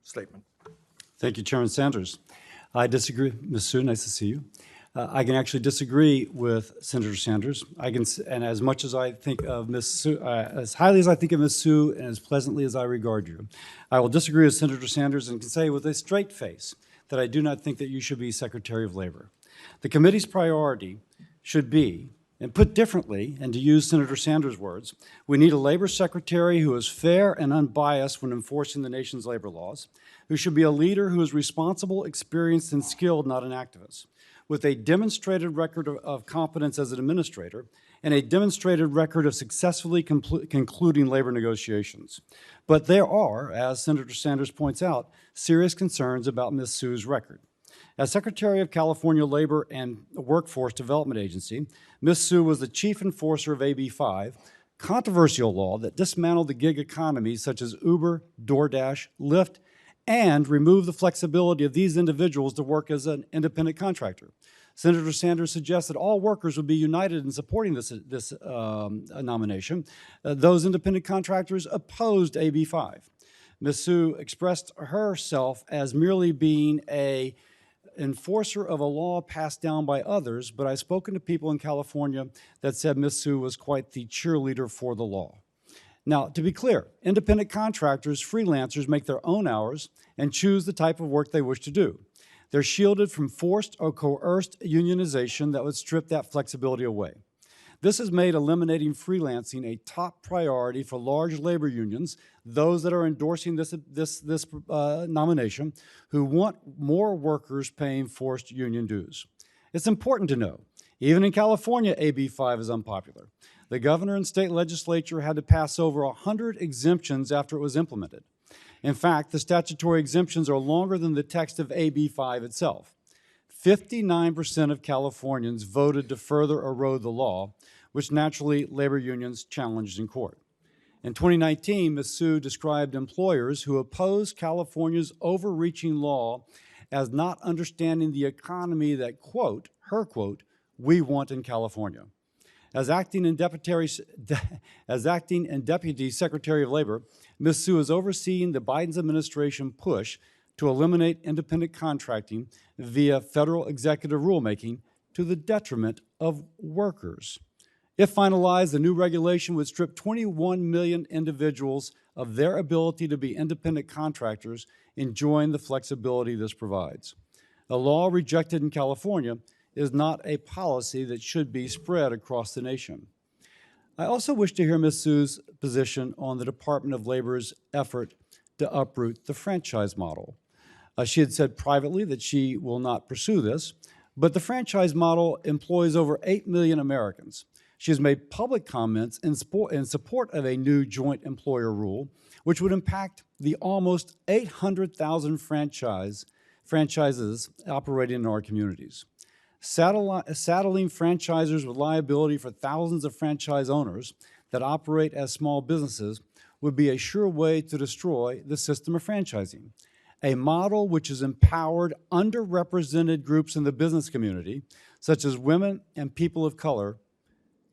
statement. Thank you, Chairman Sanders. I disagree. Ms. Sue, nice to see you. I can actually disagree with Senator Sanders. And as much as I think of Ms. Sue, as highly as I think of Ms. Sue, and as pleasantly as I regard you, I will disagree with Senator Sanders and can say with a straight face that I do not think that you should be Secretary of Labor. The committee's priority should be, and put differently, and to use Senator Sanders' words, we need a labor secretary who is fair and unbiased when enforcing the nation's labor laws, who should be a leader who is responsible, experienced, and skilled, not an activist, with a demonstrated record of competence as an administrator and a demonstrated record of successfully concluding labor negotiations. But there are, as Senator Sanders points out, serious concerns about Ms. Sue's record. As Secretary of California Labor and Workforce Development Agency, Ms. Sue was the chief enforcer of AB 5, controversial law that dismantled the gig economy such as Uber, DoorDash, Lyft, and removed the flexibility of these individuals to work as an independent contractor. Senator Sanders suggests that all workers would be united in supporting this nomination. Those independent contractors opposed AB 5. Ms. Sue expressed herself as merely being an enforcer of a law passed down by others, but I've spoken to people in California that said Ms. Sue was quite the cheerleader for the law. Now, to be clear, independent contractors, freelancers, make their own hours and choose the type of work they wish to do. They're shielded from forced or coerced unionization that would strip that flexibility away. This has made eliminating freelancing a top priority for large labor unions, those that are endorsing this nomination, who want more workers paying forced union dues. It's important to know, even in California, AB 5 is unpopular. The governor and state legislature had to pass over 100 exemptions after it was implemented. In fact, the statutory exemptions are longer than the text of AB 5 itself. 59% of Californians voted to further erode the law, which naturally labor unions challenged in court. In 2019, Ms. Sue described employers who opposed California's overreaching law as not understanding the economy that, quote, her quote, we want in California. As acting and Deputy Secretary of Labor, Ms. Sue is overseeing the Biden's administration push to eliminate independent contracting via federal executive rulemaking to the detriment of workers. If finalized, the new regulation would strip 21 million individuals of their ability to be independent contractors, enjoying the flexibility this provides. A law rejected in California is not a policy that should be spread across the nation. I also wish to hear Ms. Sue's position on the Department of Labor's effort to uproot the franchise model. She had said privately that she will not pursue this, but the franchise model employs over 8 million Americans. She has made public comments in support of a new joint employer rule, which would impact the almost 800,000 franchises operating in our communities. Saddling franchisors with liability for thousands of franchise owners that operate as small businesses would be a sure way to destroy the system of franchising, a model which has empowered underrepresented groups in the business community, such as women and people of color,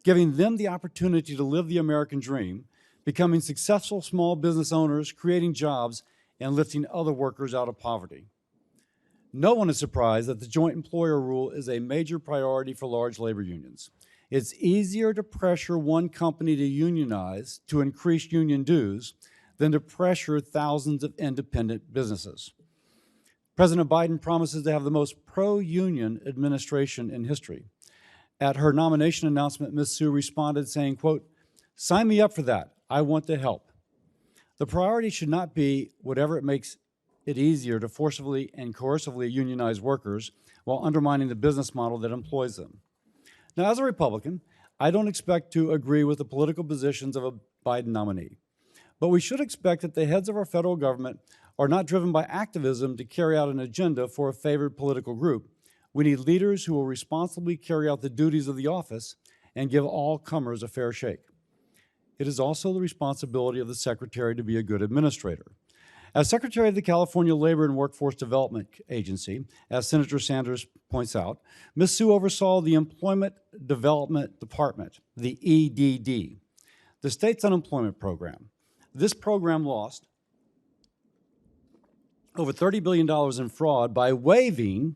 giving them the opportunity to live the American dream, becoming successful small business owners, creating jobs, and lifting other workers out of poverty. No one is surprised that the joint employer rule is a major priority for large labor unions. It's easier to pressure one company to unionize to increase union dues than to pressure thousands of independent businesses. President Biden promises to have the most pro-union administration in history. At her nomination announcement, Ms. Sue responded saying, quote, "Sign me up for that. I want to help." The priority should not be whatever it makes it easier to forcibly and coercively unionize workers while undermining the business model that employs them. Now, as a Republican, I don't expect to agree with the political positions of a Biden nominee, but we should expect that the heads of our federal government are not driven by activism to carry out an agenda for a favored political group. We need leaders who will responsibly carry out the duties of the office and give all comers a fair shake. It is also the responsibility of the Secretary to be a good administrator. As Secretary of the California Labor and Workforce Development Agency, as Senator Sanders points out, Ms. Sue oversaw the Employment Development Department, the EDD, the state's unemployment program. This program lost over $30 billion in fraud by waiving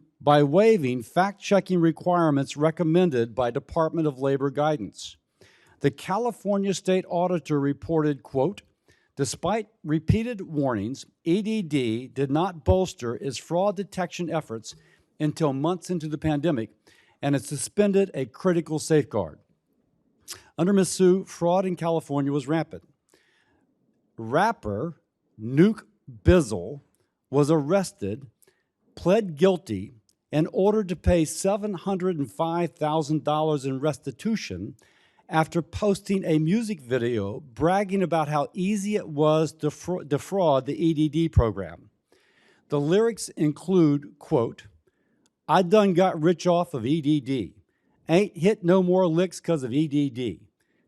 fact-checking requirements recommended by Department of Labor guidance. The California State Auditor reported, quote, despite repeated warnings, EDD did not bolster its fraud detection efforts until months into the pandemic, and it suspended a critical safeguard. Under Ms. Sue, fraud in California was rampant. Rapper Nuke Bizzle was arrested, pled guilty, and ordered to pay $705,000 in restitution after posting a music video bragging about how easy it was to defraud the EDD program. The lyrics include, quote, I done got rich off of EDD. Ain't hit no more licks 'cause of EDD.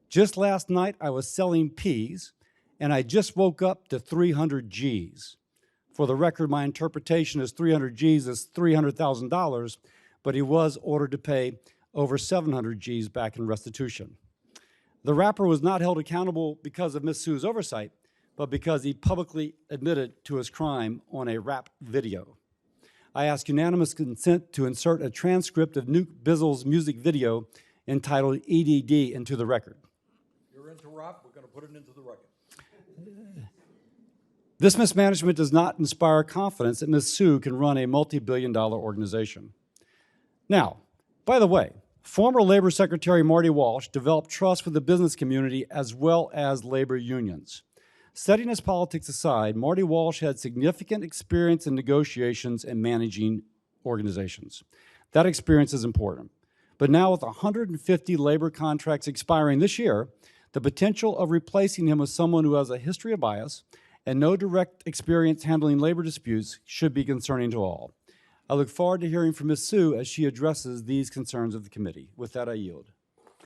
Just last night I was selling peas, and I just woke up to 300 G's. For the record, my interpretation is 300 G's is $300,000, but he was ordered to pay over 700 G's back in restitution. The rapper was not held accountable because of Ms. Sue's oversight, but because he publicly admitted to his crime on a rap video. I ask unanimous consent to insert a transcript of Nuke Bizzle's music video entitled EDD into the record. You're into rap, we're going to put it into the record. This mismanagement does not inspire confidence that Ms. Sue can run a multi-billion-dollar organization. Now, by the way, former Labor Secretary Marty Walsh developed trust with the business community as well as labor unions. Setting his politics aside, Marty Walsh had significant experience in negotiations and managing organizations. That experience is important. But now with 150 labor contracts expiring this year, the potential of replacing him with someone who has a history of bias and no direct experience handling labor disputes should be concerning to all. I look forward to hearing from Ms. Sue as she addresses these concerns of the committee. With that, I yield.